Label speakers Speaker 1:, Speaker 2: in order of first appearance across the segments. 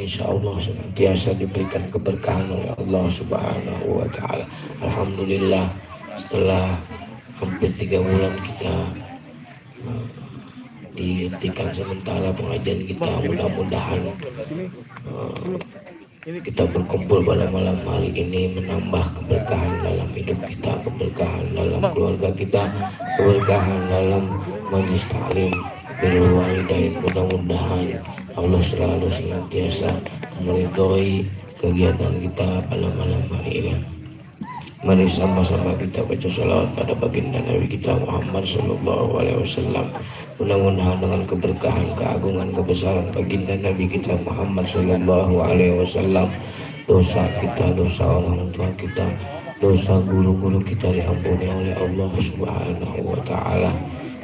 Speaker 1: Insya Allah senantiasa diberikan keberkahan oleh Allah Subhanahu wa Ta'ala. Alhamdulillah, setelah hampir 3 bulan kita dihentikan sementara pengajian kita, mudah-mudahan kita berkumpul pada malam hari ini menambah keberkahan dalam hidup kita, keberkahan dalam keluarga kita, keberkahan dalam majlis taklim birrul walidain. Mudah-mudahan Allah selalu senantiasa meridhoi kegiatan kita pada malam hari ini. Mari sama-sama kita baca salawat pada baginda Nabi kita Muhammad sallallahu alaihi wasallam. Mudah-mudahan dengan keberkahan, keagungan, kebesaran baginda Nabi kita Muhammad sallallahu alaihi wasallam, dosa kita, dosa orang tua kita, dosa guru-guru kita diampuni oleh Allah Subhanahu wa Ta'ala.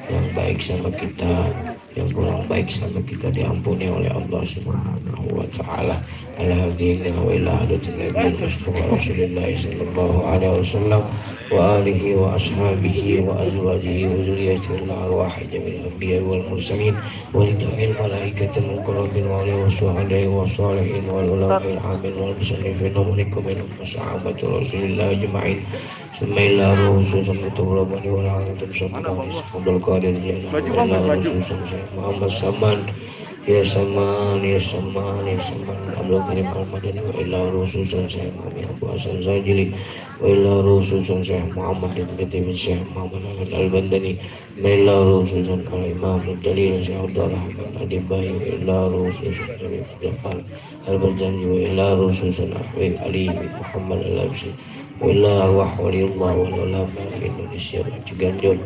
Speaker 1: Yang baik sama kita, yang kurang baik sama kita diampuni oleh Allah Subhanahu wa Ta'ala. Alhamdulillah wa ila hadatin Nabi Mustafa Rasulullah sallallahu alaihi wasallam wa alihi wa ashabihi wa azwajihi wa zurriyyatihi wa arwahi jami'il anbiya wal mursalin wa li jami'il malaikatil muqarrabin wa alihi wa sahbihi wa salihin wal ulama'il amin wal musannifin wa minkum minhum sahabatu Rasulillah ajma'in. Bismillah khususan betul Rabbani wa la'alatum sabbanis Abdul Qadir Muhammad Saman ya Saman ya Saman ya Saman Abdul Karim Al-Madani wa ila khususan Syekh Muhammad Abu Hasan Zajili wa ila khususan Syekh Muhammad bin Syekh Muhammad Al-Bandani wa ila khususan Al-Imam Al-Dalil Syekh Abdul Rahman Adibai wa ila khususan Syekh Jafar Al-Barjani wa ila khususan Ahwib Ali Muhammad Al-Absi wala arwah waliyullah wal ulama fi Indonesia Ciganjur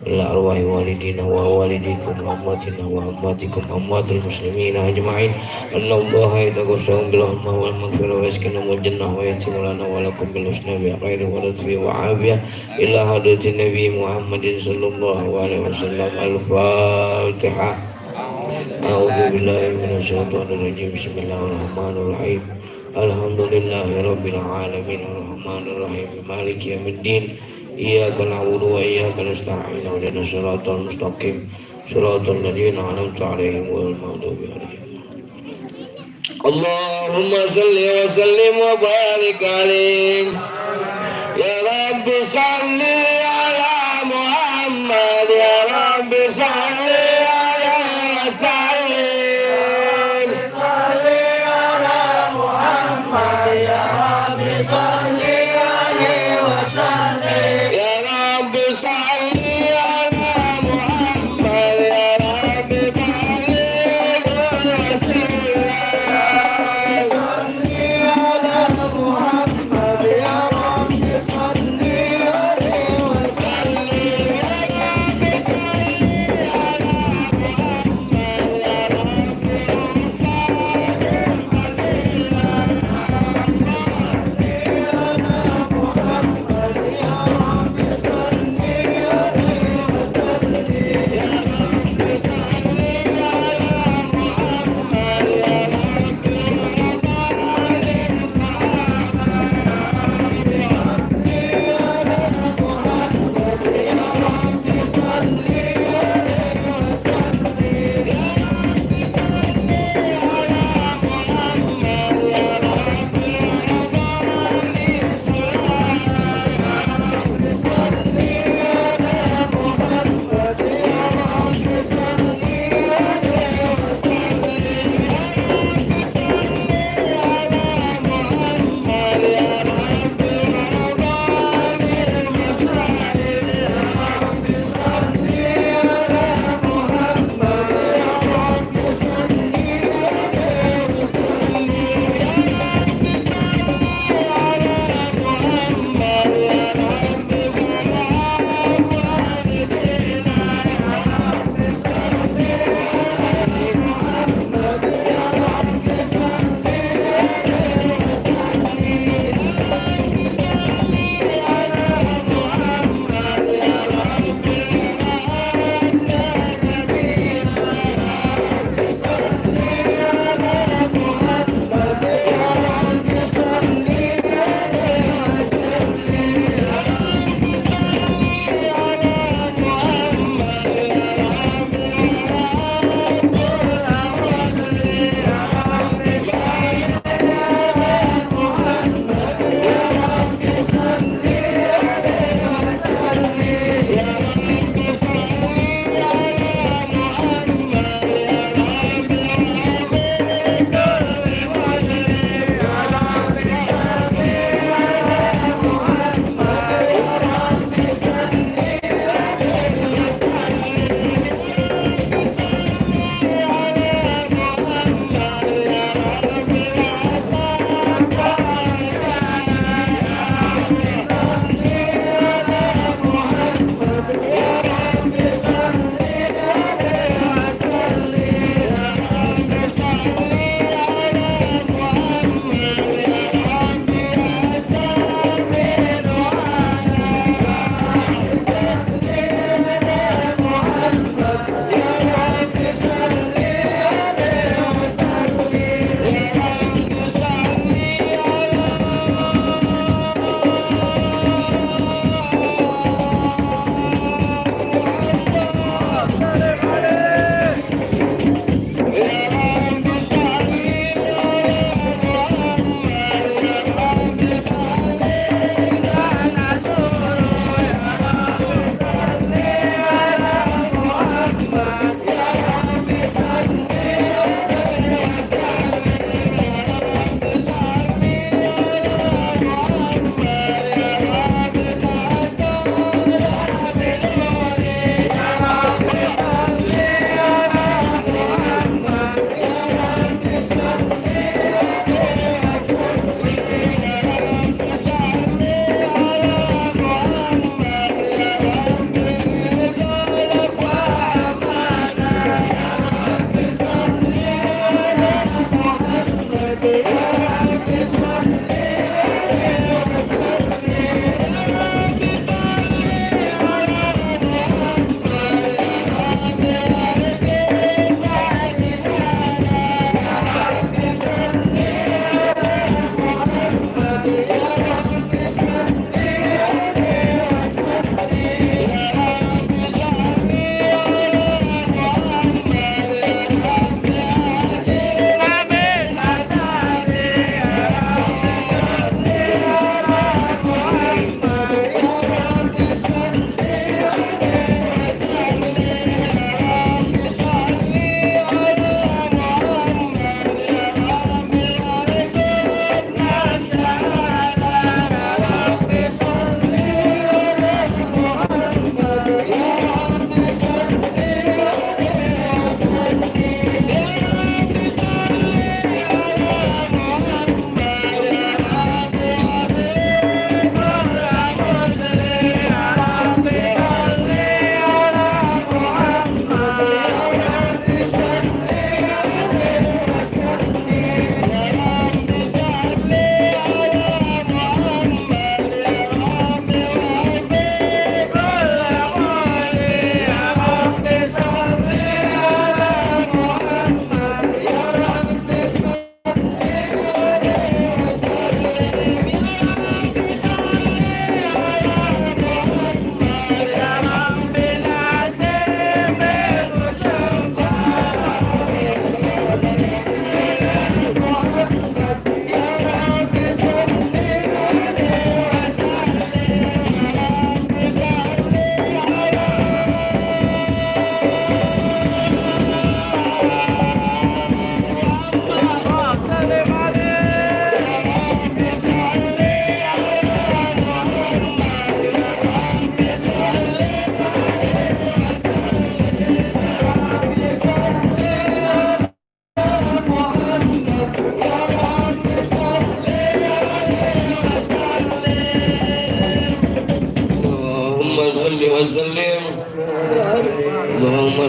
Speaker 1: wala arwah walidina wa walidikum wa amwatina wa amwatikum amwatul muslimin ajma'in. Allaha yataqassam bil rahmah wal maghfirah wa yaskinum wal jannah wa yatimulana wa lakum bil husna bi khairin wa ladfi wa afiyah ila hadratin nabi Muhammadin sallallahu alaihi wasallam. Al-Fatihah. A'udzu billahi minasy syaithanir rajim. Bismillahirrahmanirrahim. Alhamdulillahi rabbil alamin arrahmanir rahim maliki yaumiddin iyyaka na'budu wa iyyaka nasta'in ihdinas siratal mustaqim siratal ladzina an'amta 'alaihim ghairil maghdubi 'alaihim. Allahumma shalli wa sallim wa barik 'alaihi ya rabbi shalli 'ala Muhammad ya rabbi shalli 'ala Rasulillah ya Rabbi salli alaihi wa sallim ya Rabbi salli ala Muhammad ya Rabbi barik Rasulillah salli ala Muhammad ya Rabbi salli alaihi wa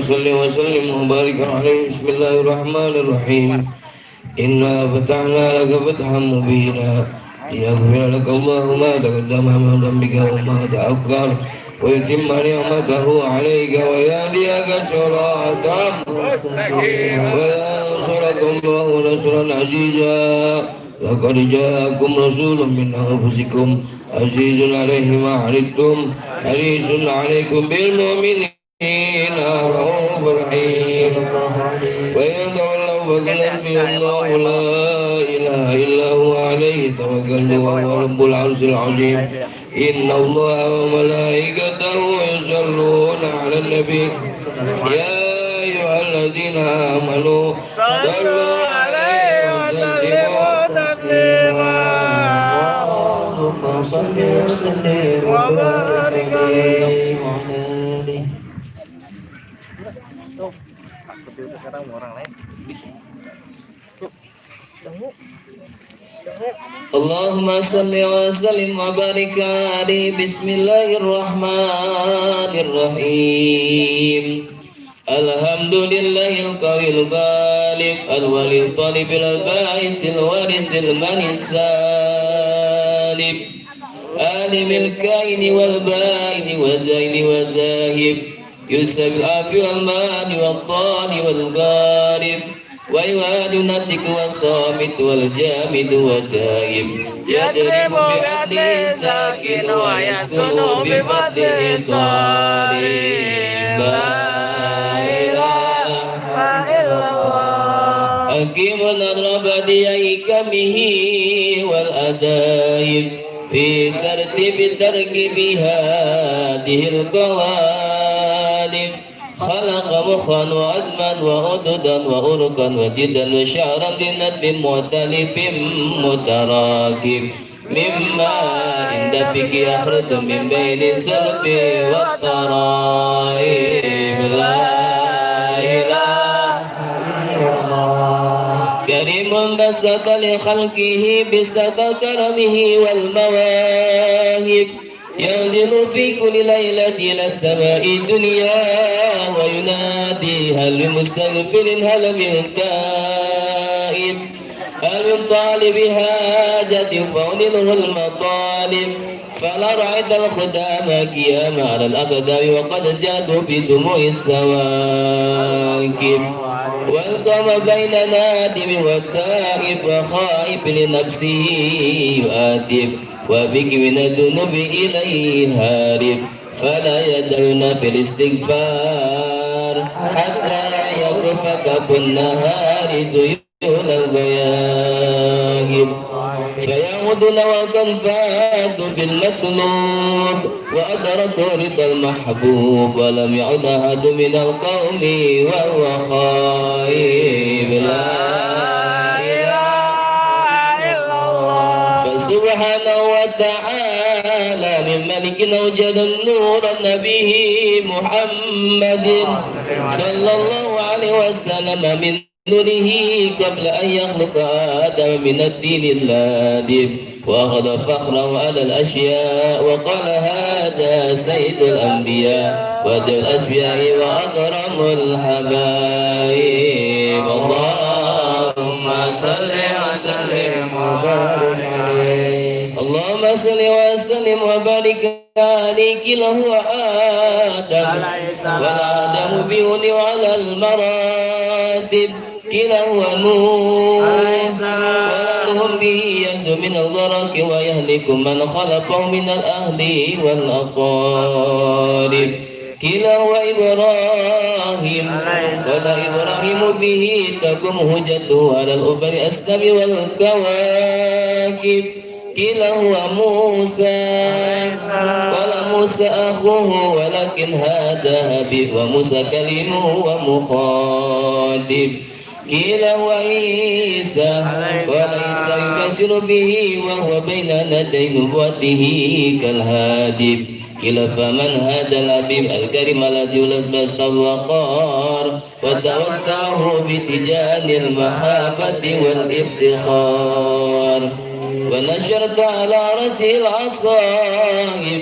Speaker 1: صل وسلم وبارك عليه. بسم الله الرحمن الرحيم. إنا فتحنا لك فتحا مبينا ليغفر لك الله ما تقدم من ذنبك وما تأخر ويتم نعمته عليك ويهديك صراطا مستقيما وينصرك الله نصرا عزيزا. لقد جاءكم رسول من أنفسكم عزيز عليه ما عنتم حريص عليكم بالمؤمنين رؤوف رحيم. وإن تولوا فقل حسبي الله لا إله إلا هو عليه توكلت وهو رب العرش العظيم. إن الله وملائكته يصلون على النبي يا أيها الذين آمنوا صلوا عليه وسلموا تسليما. اللهم صل وسلم وبارك عليه وعلى آله.
Speaker 2: Sekarang orang lain.
Speaker 1: اللهم صل وسلم وبارك عليه. بسم الله الرحمن الرحيم. الحمد لله القوي الغالب الولي الطالب البائس الوارث المني السالب عالم الكائن والبائن والزين والزاهب يسب العافي والمال والضال والغارب ويواد النطق والصامت والجامد والدائم يضرب بعدل ساكن ويسكن بفضل طالب. لا إله إلا الله. حكيم أضرب بحكمه والأدائب في ترتيب تركيب هذه القوالب. خلق مخا وعظما وعضدا وأرقا وجدا وشعرا لندب مختلف متراكب مما عند فيك يخرج من بين السلب والترائب. لا إله إلا الله. كريم بسط لخلقه بسط كرمه والمواهب ينزل في كل ليلة إلى السماء الدنيا وينادي هل من مستغفر هل من تائب هل من طالب حاجة فأولله المطالب فلا رأيت الخدام قياما على الأقدام وقد جادوا بدموع السواكب والقم بين نادم والتائب وخائف لنفسه يؤدب وبك من الذنوب إليه هارب فلا يدعون في الاستغفار حتى يقف كف النهار طيول الغياهب فيعودون وقد فاتوا بالمطلوب وأدركوا رضا المحبوب ولم يعد أحد من القوم وهو خائب لا سبحانه وتعالى من ملك أوجد النور به محمد صلى الله عليه وسلم من نوره قبل أن يخلق آدم من الدين اللادب وأخذ فخره على الأشياء وقال هذا سيد الأنبياء وذو الأسفياء وأكرم الحبايب اللهم صل وسلم وبارك عليه اللهم صل وسلم وبارك عليك له آدم والآدم بيون على المراتب كلا هو نور ولهم به يهد من الغرق ويهلك من خلقه من الأهل والأقارب كلا هو إبراهيم ولا إبراهيم به تقوم هجته على الأبر أسلم والكواكب كلا هو موسى ولا موسى أخوه ولكن هذا حبيب وموسى كلمه ومخاطب كلا هو عيسى وليس يبشر به وهو بين يدي نبوته كالهادب كلا فمن هذا الحبيب الكريم الذي لبس الوقار وتودعه بتجان المحبة والافتخار ونشرت على رأسه العصائب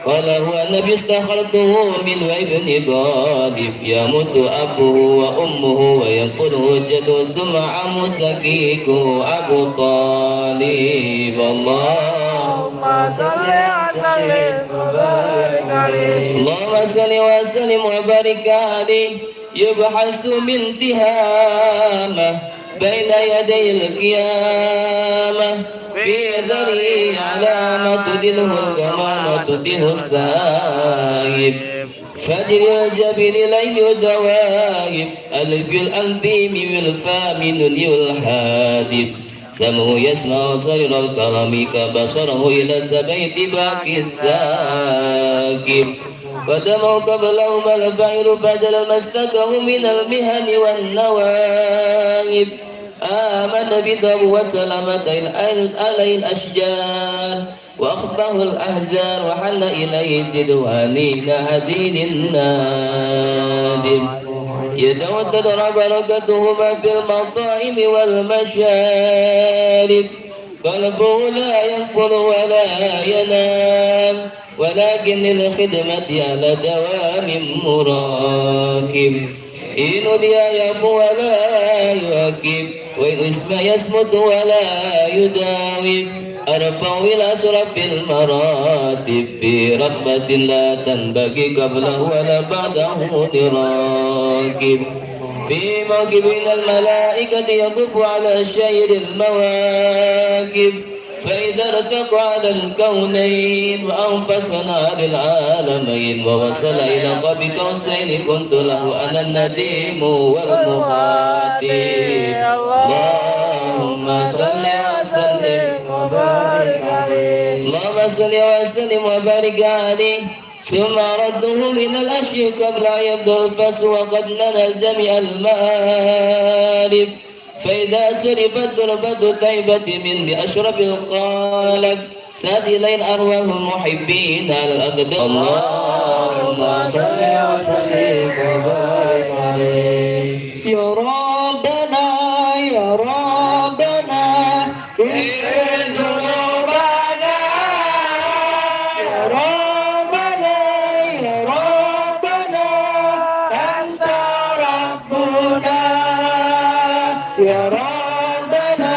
Speaker 1: قال هو النبي استخرته من ابن طالب يموت أبوه وأمه وينقله جده ثم عم سكيك أبو طالب اللهم صل وسلم وبارك عليه اللهم صل وسلم وبارك عليه يبحث من تهامه بين يدي القيامة في ذري علامة تدله الغمامة تدله السائب فجر الجبل لي دوائب ألف الأنبيم والفام نني الحادب سمه يسمع صير الكرم كبصره إلى السبيت باقي الساكب قدمه قبلهما البعير بدل ما استكه من المهن والنوائب آمن بذر وسلمت عليه الأشجار وأخبه الأحزان وحل إليه الددوانين هدين النادم يدعو تدرى بركتهما في المطاعم والمشارب قلبه لا يغفل ولا ينام ولكن للخدمة على دوام مراكب إن يبو ولا يواكب وإن اسم يصمت ولا يداوم أرفع إلى أشرف المراتب برغبة لا تنبغي قبله ولا بعده لراكب في موكب من الملائكة يطوف على شير المواكب فإذا ارتقى على الكونين وأنفسنا للعالمين ووصل إلى قاب قوسين كنت له أنا النديم والمخاطب اللهم صل وسلم وبارك عليه اللهم صل وسلم وبارك عليه ثم رده من الأشياء قبل أن يبدأ الفصل وقد ننى جميع المآرب فإذا سربت دربة طيبة من بأشرف الخالق ساد إليه أرواح المحبين على الأقدام اللهم صل وسلم وبارك عليه يا ربنا يا ربنا اغفر ذنوبنا يا ربنا يا ربنا أنت ربنا يا ربنا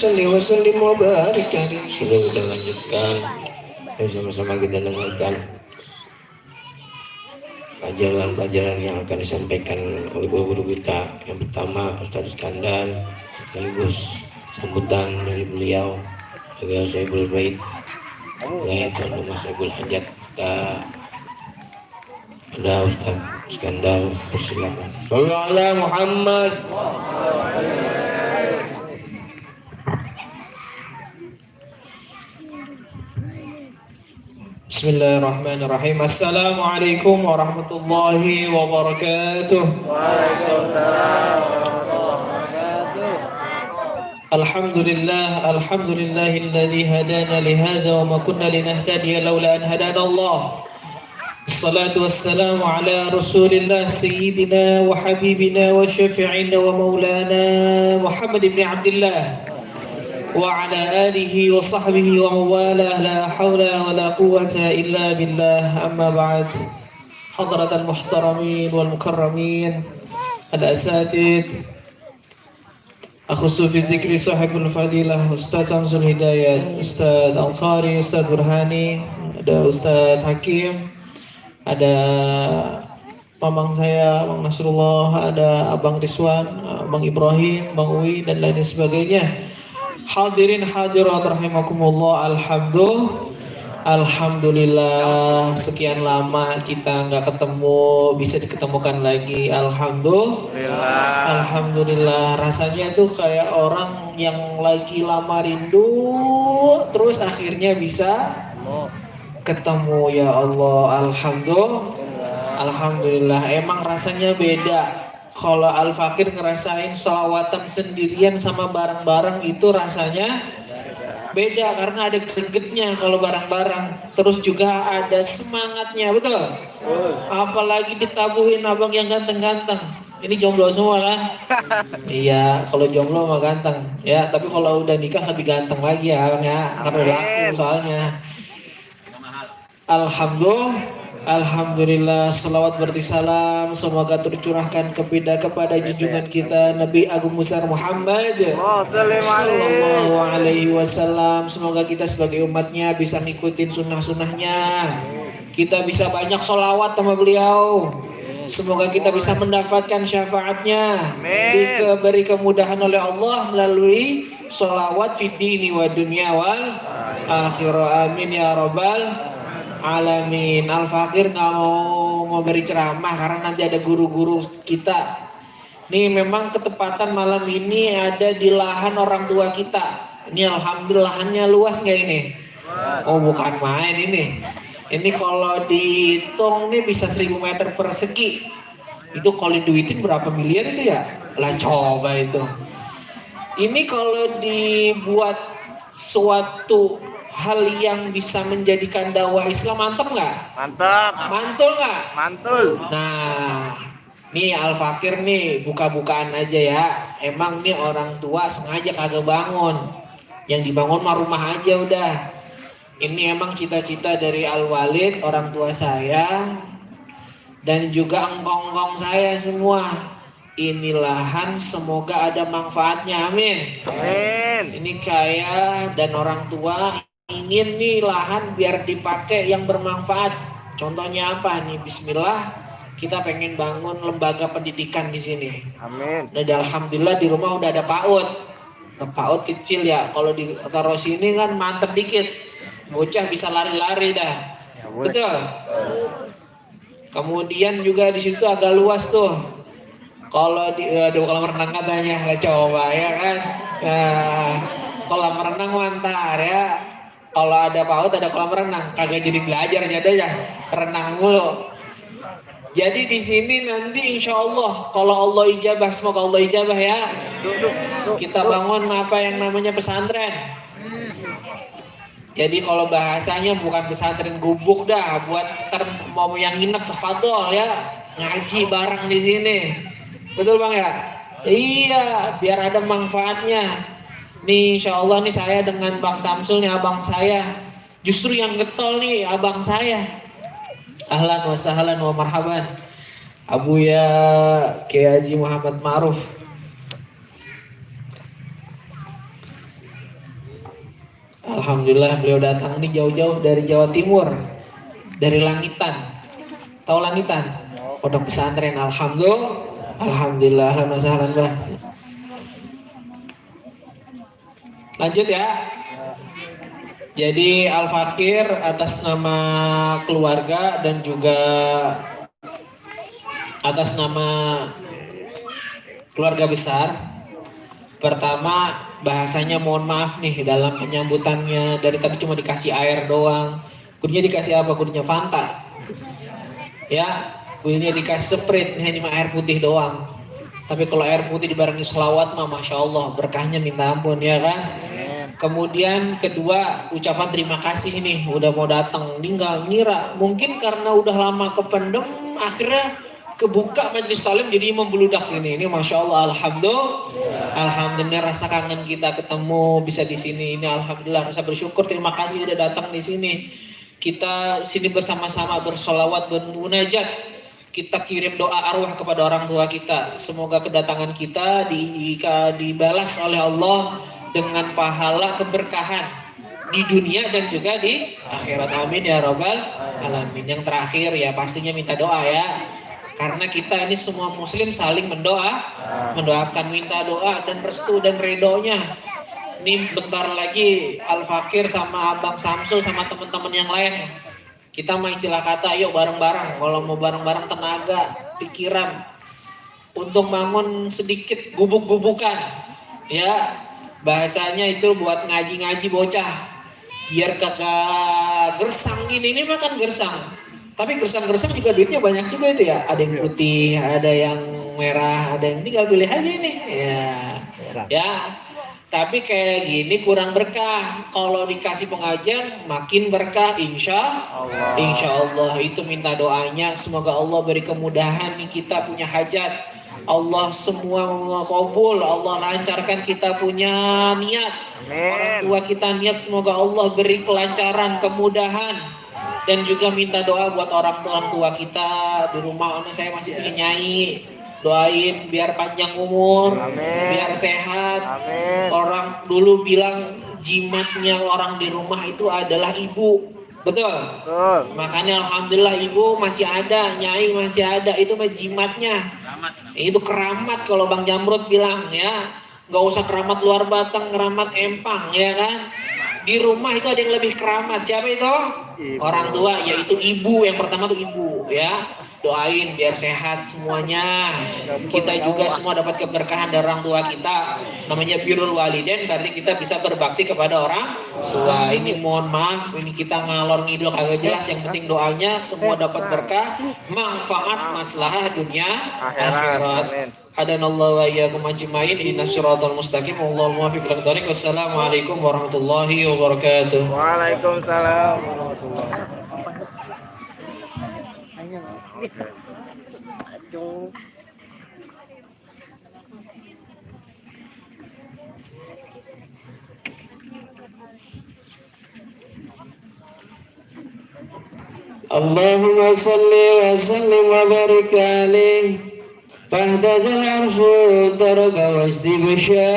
Speaker 1: salli wa sallim wa barik alaihi. Sudah kita lanjutkan. Ayo sama-sama kita dengarkan pelajaran-pelajaran yang akan disampaikan oleh guru-guru kita. Yang pertama Ustaz Iskandar, sekaligus sambutan dari beliau agar Sohibul Bait, Tuan Rumah Sohibul Hajat. Kita ada Ustaz Iskandar, persilakan. Sallallahu alaihi Muhammad.
Speaker 3: Bismillahirrahmanirrahim. Assalamualaikum warahmatullahi wabarakatuh.
Speaker 2: Waalaikumsalam warahmatullahi wabarakatuh.
Speaker 3: Alhamdulillahilladzi hadana li hadza wa ma kunna linahtadiya laula an hadana Allah. Assalatu wassalamu ala Rasulillah sayyidina wa habibina wa syafi'ina wa maulana Muhammad ibn Abdullah wa ala alihi wa sahbihi wa mawalah, la hawla wa la quwwata illa billah. Amma ba'd. Hadratal muhtaramin wal mukarramin, al-asatid, akhussu fi dzikri sahibul fadilah Ustaz Samsul Hidayat, Ustaz Ansari, Ustaz Burhani, ada Ustaz Hakim, ada mamang saya, Bang Nasrullah, ada Abang Rizwan, Bang Ibrahim, Bang Uwi, dan lain sebagainya. Hadirin hadirat rahimakumullah. Alhamdulillah, sekian lama kita nggak ketemu, bisa diketemukan lagi. Alhamdulillah, rasanya tuh kayak orang yang lagi lama rindu, terus akhirnya bisa ketemu. Ya Allah, Alhamdulillah, emang rasanya beda. Kalau Al-Fakir ngerasain sholawatan sendirian sama bareng-bareng itu rasanya beda, karena ada gregetnya kalau bareng-bareng. Terus juga ada semangatnya, betul? Apalagi ditabuhin abang yang ganteng-ganteng. Ini jomblo semua kan? Iya, kalau jomblo mah ganteng. Ya, tapi kalau udah nikah lebih ganteng lagi ya, abang ya. Karena udah laku soalnya. Alhamdulillah, salawat bertisalam semoga tercurahkan kepada junjungan kita Nabi Agung Besar Muhammad sallallahu alaihi wasallam. Semoga kita sebagai umatnya bisa ngikutin sunnah-sunnahnya, kita bisa banyak sholawat sama beliau. Semoga kita bisa mendapatkan syafaatnya, diberi kemudahan oleh Allah melalui sholawat fid dini wa dunya wal akhirah. Amin ya rabbal alamin. Al-Fakir nggak mau memberi ceramah karena nanti ada guru-guru kita. Nih memang ketepatan malam ini ada di lahan orang tua kita. Ini alhamdulillah lahannya luas nggak ini? Oh bukan main ini. Ini kalau dihitung nih bisa 1000 meter persegi. Itu kalau duitin berapa miliar itu ya? Lah coba itu. Ini kalau dibuat suatu hal yang bisa menjadikan dakwah Islam, mantap nggak?
Speaker 2: Mantap.
Speaker 3: Mantul nggak?
Speaker 2: Mantul.
Speaker 3: Nah, nih Al-Fakir nih buka-bukaan aja ya. Emang nih orang tua sengaja kagak bangun. Yang dibangun mah rumah aja udah. Ini emang cita-cita dari Al-Walid, orang tua saya, dan juga engkong-engkong saya semua. Ini lahan semoga ada manfaatnya, amin.
Speaker 2: Amin.
Speaker 3: Ini kaya dan orang tua ingin nih lahan biar dipakai yang bermanfaat. Contohnya apa nih? Bismillah, kita pengen bangun lembaga pendidikan di sini.
Speaker 2: Amin.
Speaker 3: Dan alhamdulillah di rumah udah ada PAUD. Nah, PAUD kecil ya. Kalau ditaruh sini kan mantep dikit. Bocah bisa lari-lari dah.
Speaker 2: Ya,
Speaker 3: betul. Kemudian juga di situ agak luas tuh. Kalau ada kolam renang katanya, lah coba ya kan. Nah, kolam renang mantar ya. Kalau ada PAUD ada kolam renang, kagak jadi belajar aja ya, renang mulu. Jadi di sini nanti insya Allah kalau Allah ijabah, semoga Allah ijabah ya. Kita bangun apa yang namanya pesantren. Jadi kalau bahasanya bukan pesantren gubuk dah, buat mau yang nginep fadol ya, ngaji bareng di sini. Betul Bang ya? Iya, biar ada manfaatnya. Nih insya Allah nih saya dengan Bang Samsul nih abang saya. Justru yang getol nih abang saya. Ahlan wa sahlan wa marhaban. Abu ya Kiai Haji Muhammad Ma'ruf. Alhamdulillah beliau datang ini jauh-jauh dari Jawa Timur, dari Langitan. Tahu Langitan? Pondok pesantren. Alhamdulillah. Alhamdulillah. Bah. Lanjut ya. Jadi Al-Fakir atas nama keluarga dan juga atas nama keluarga besar. Pertama bahasanya mohon maaf nih dalam penyambutannya, dari tadi cuma dikasih air doang. Kudunya dikasih apa? Kudunya Fanta. Ya, kudunya dikasih Sprite, ini cuma air putih doang. Tapi kalau air putih dibarengi selawat mah Masya Allah berkahnya minta ampun ya kan. Kemudian kedua ucapan terima kasih nih udah mau datang. Ini nggak ngira, mungkin karena udah lama kependem akhirnya kebuka majelis taklim jadi membludak ini Masya Allah. Alhamdulillah rasa kangen kita ketemu bisa di sini. Ini alhamdulillah rasa bersyukur, terima kasih udah datang di sini. Kita sini bersama-sama bersolawat, bermunajat. Kita kirim doa arwah kepada orang tua kita. Semoga kedatangan kita dibalas oleh Allah dengan pahala keberkahan di dunia dan juga di akhirat. Amin ya robbal alamin. Yang terakhir ya pastinya minta doa ya. Karena kita ini semua muslim saling mendoakan, minta doa dan restu dan redonya. Ini bentar lagi Al-Fakir sama Abang Samsul sama teman-teman yang lain. Kita mah istilah kata yuk bareng-bareng. Kalau mau bareng-bareng tenaga, pikiran untuk bangun sedikit gubuk-gubukan. Ya, bahasanya itu buat ngaji-ngaji bocah. Biar kagak gersang ini makan gersang. Tapi gersang-gersang juga duitnya banyak juga itu ya. Ada yang putih, ada yang merah, ada yang tinggal pilih aja ini. Ya. Tapi kayak gini kurang berkah. Kalau dikasih pengajian makin berkah insya Allah. Itu minta doanya. Semoga Allah beri kemudahan nih kita punya hajat. Allah semua kabul. Allah lancarkan kita punya niat. Orang tua kita niat semoga Allah beri kelancaran, kemudahan. Dan juga minta doa buat orang tua kita di rumah. Saya masih punya nyai, doain biar panjang umur, biar sehat. Orang dulu bilang jimatnya orang di rumah itu adalah ibu, betul? Makanya alhamdulillah ibu masih ada, nyai masih ada, itu mah jimatnya. Itu keramat kalau Bang Jamrut bilang ya, nggak usah keramat luar batang, keramat empang ya kan. Di rumah itu ada yang lebih keramat. Siapa itu? Orang tua, yaitu ibu. Yang pertama tuh ibu ya. Doain biar sehat semuanya. Kita juga semua dapat keberkahan dari orang tua kita. Namanya birrul walidain, berarti kita bisa berbakti kepada orang tua. Ini mohon maaf, ini kita ngalor ngidul kagak jelas. Yang penting doanya semua dapat berkah, manfaat, maslahah dunia akhirat. Hadanallahu wa iyyakum ajmain ihdinas siratal mustaqim wallahul muwaffiq ila thoriq. Wassalamualaikum warahmatullahi wabarakatuh.
Speaker 2: Waalaikumsalam warahmatullahi wabarakatuh.
Speaker 1: Allahumma salli wa sallim wa barik alaihi. فاهتز العرش ضرب واستبشارا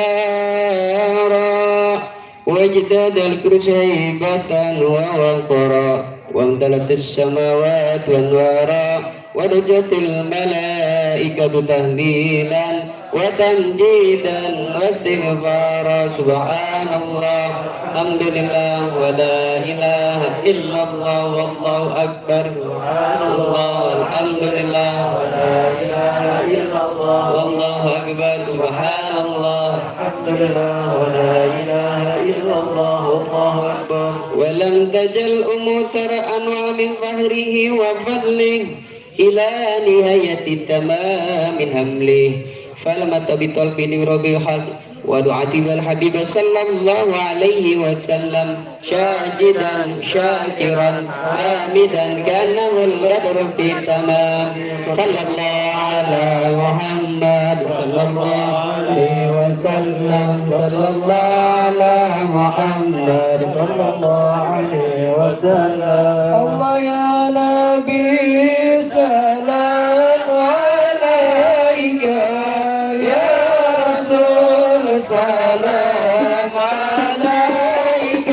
Speaker 1: واجتاد الكرسي هيبة ووقرا وامتلت السماوات وانوارا ودجت الملائكة تهليلا وتمجيدا واستغفارا سبحان الله الحمد لله ولا إله إلا الله والله أكبر سبحان الله والحمد لله ولا إله إلا الله والله أكبر سبحان الله الحمد لله ولا إله إلا الله والله أكبر ولم تجل أموتر أنواع من فهره وفضله إلى نهاية تمام همله فلمت بطلب ربي حق ودعتي والحبيب صلى الله عليه وسلم شاجدا شاكرا حامدا كأنه البدر في تمام صلى الله على محمد صلى الله عليه وسلم صلى الله على محمد صلى الله عليه وسلم الله يا نبي سلام عليك يا رسول سلام عليك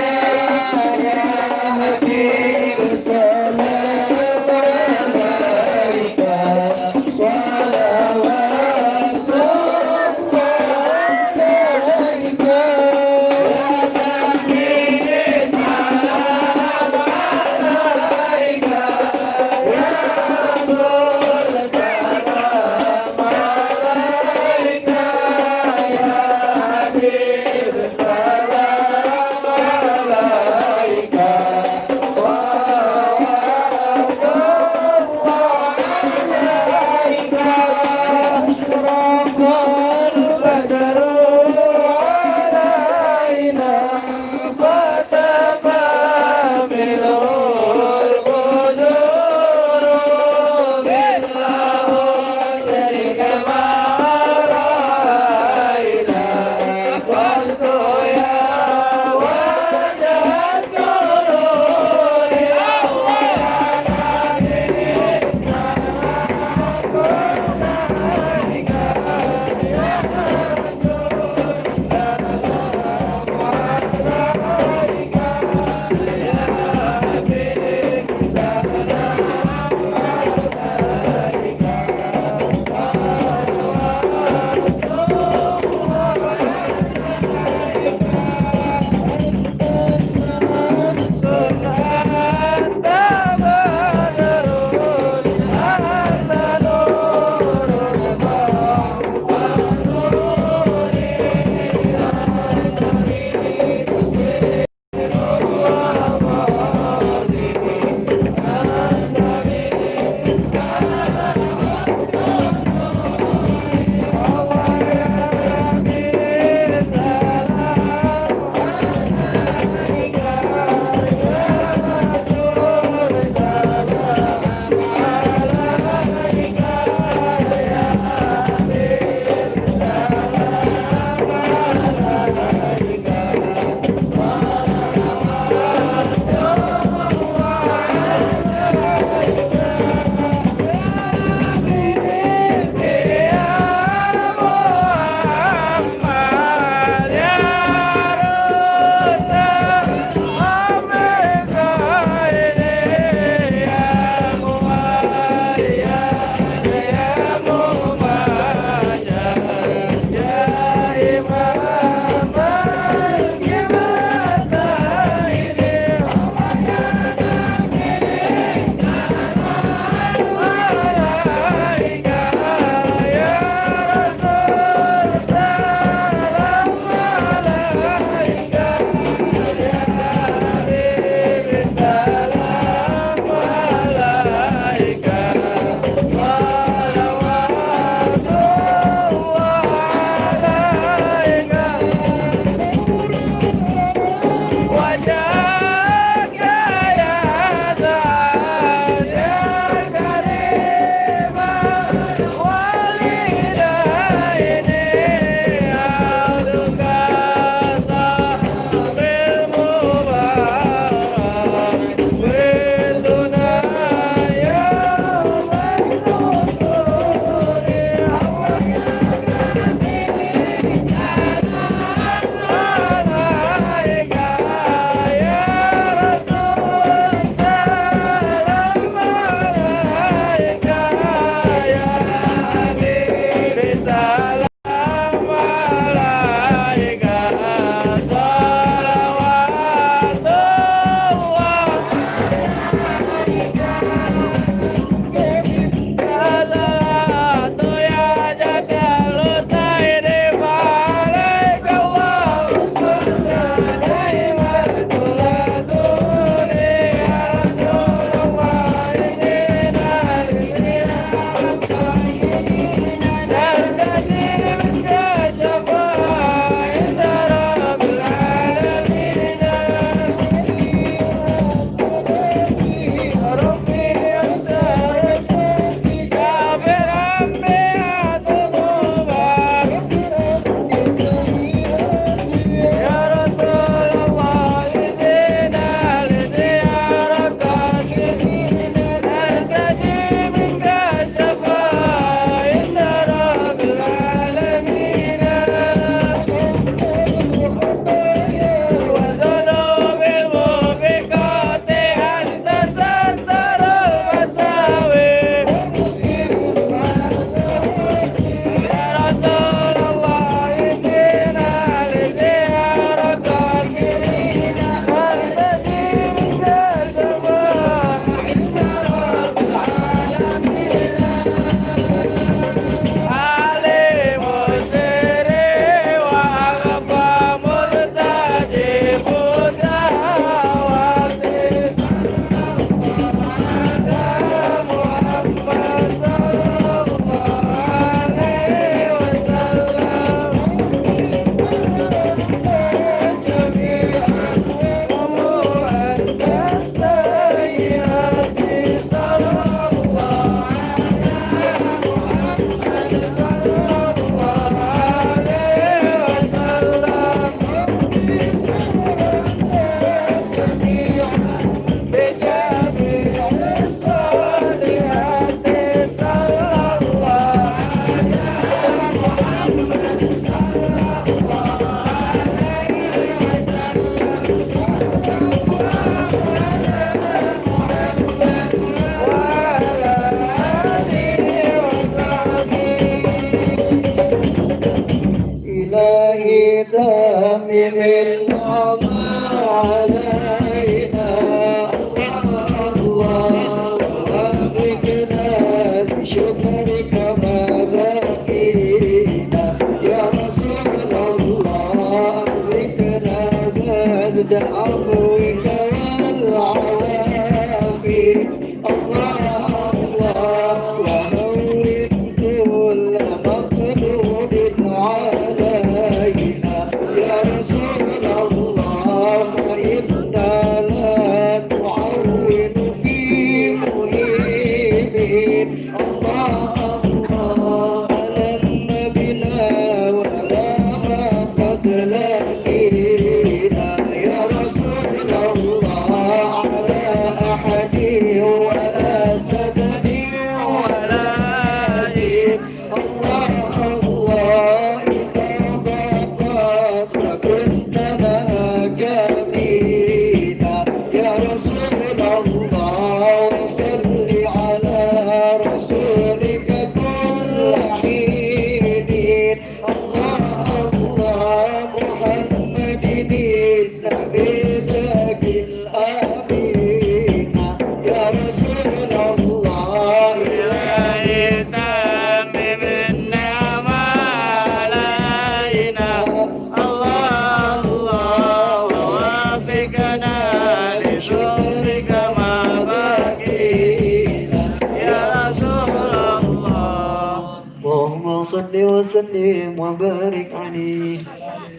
Speaker 3: وسلم وبارك عليه.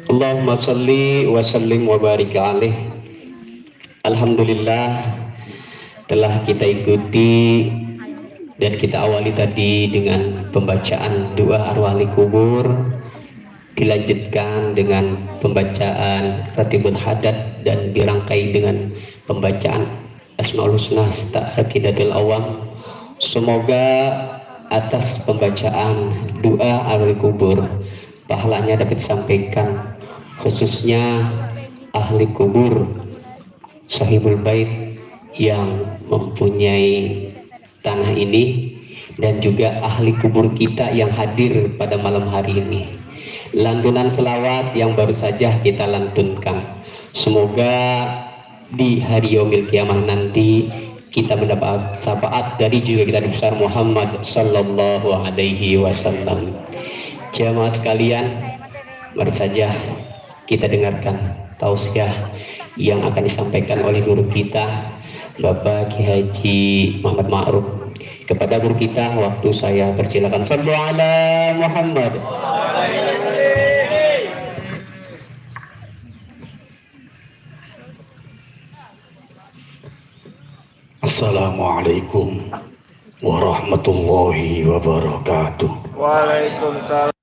Speaker 1: Allahumma salli wa sallim wa barik alaih.
Speaker 4: Alhamdulillah telah kita ikuti dan kita awali tadi dengan pembacaan doa arwah ahli kubur, dilanjutkan dengan pembacaan Ratibul Hadat dan dirangkai dengan pembacaan Asmaul Husna Aqidatul Awam. Semoga atas pembacaan doa ahli kubur pahalanya dapat disampaikan, khususnya ahli kubur sahibul bait yang mempunyai tanah ini dan juga ahli kubur kita yang hadir pada malam hari ini. Lantunan selawat yang baru saja kita lantunkan, semoga di hari yaumil kiamah nanti kita mendapat syafaat dari juga kita besar Muhammad sallallahu alaihi wasallam. Jamaah sekalian, mari saja kita dengarkan tausiah yang akan disampaikan oleh guru kita Bapak Ki Haji Muhammad Ma'ruf. Kepada guru kita, waktu saya persilakan. Sallu ala Muhammad.
Speaker 5: Assalamualaikum warahmatullahi wabarakatuh.
Speaker 2: Waalaikumsalam.